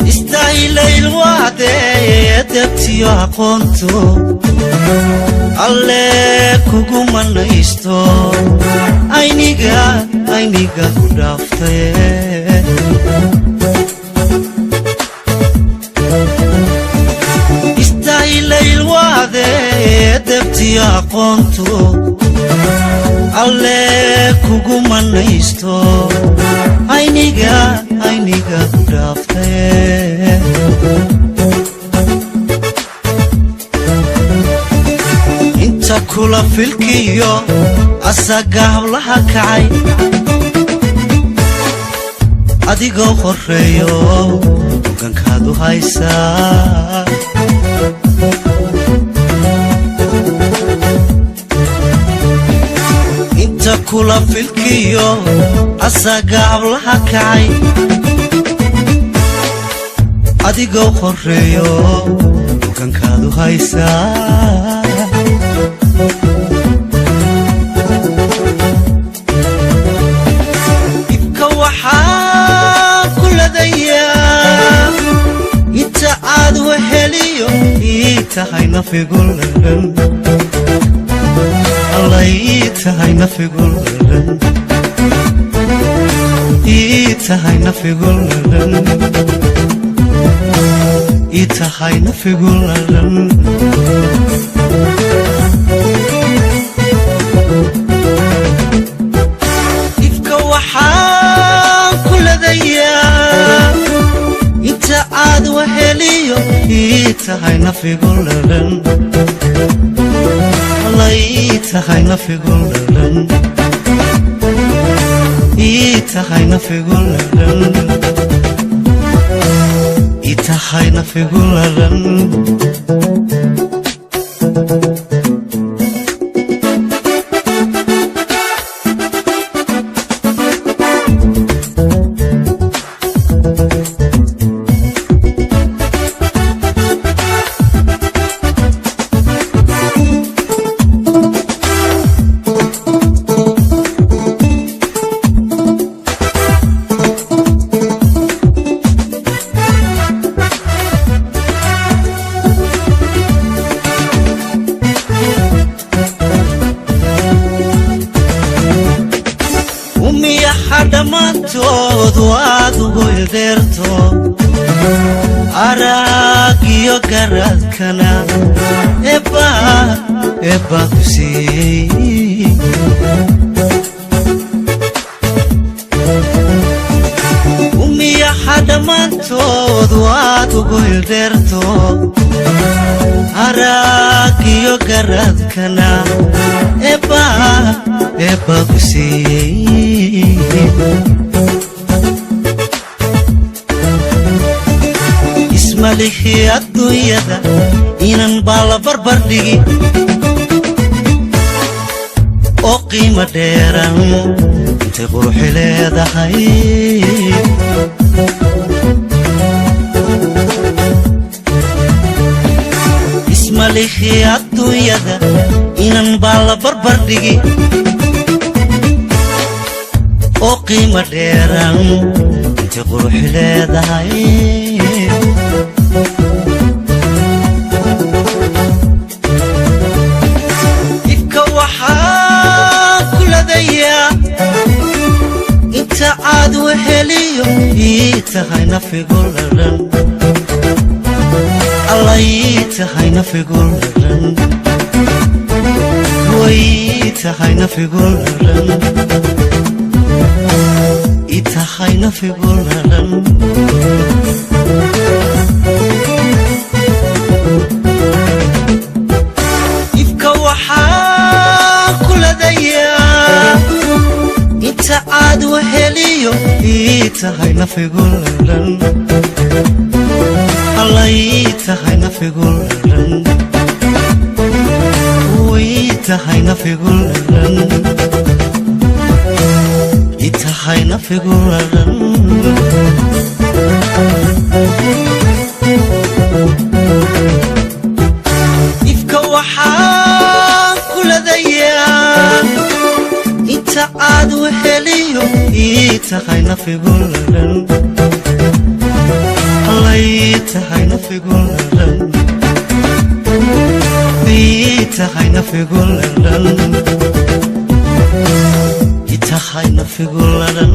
istaahil waade dabtiyo aqoonto alle kugu manaysto ayniga ku dhaaftay istaahil waade dabtiyo aqoonto alle kugu manaysto ayniga ku dhaaftay inta kula filkiyo asaga hablaha kacay adigoo qoreeyo gankaadu haysaa inta kula filkiyo asaga hablaha kacay adigoo qoreeyo gankaadu haysaa ibka waxaa ku ladayaa inta aad weheliyo ii tahay nafigulan alla ii tahay nafigulan ii tahay nafigulan ii tahay nafigulan ifka waxaan ku ladayaa inta aad weheliyo ii tahay nafigulan alla ii tahay nafigulan ii tahay nafigulan ii tahay nafigulan dhammaantood waad ugu ildeerto araagiyo garaadkana eebba ku siiyey umiyaxa dhammaantood waad ugu ildeerto araagiyo garaadkana eebba ku siiyey ismalihi adduunyada inan baa la barbar dhigi oo qiimo dheeran intay quruxi leedahay ismalihi adduunyada inan baa la barbar dhigi oo qiimo dheeran intay quruxi leedahay ifka waxaa ku ladayaa inta aad weheliyo ii tahay nafigulan alla ii tahay nafigulan way tahay nafigulan ii tahay nafigulan ifka waxaa ku ladayaa inta aad weheliyo ii tahay nafigulan alla ii tahay nafigulan way tahay nafigu ladan itahay nafigu ladan ifka waxaan kula dayaa inta aad weheliyo itahay nafigu ladan itahay nafigu ladan itahay nafigu ladan itahay nafigu ladan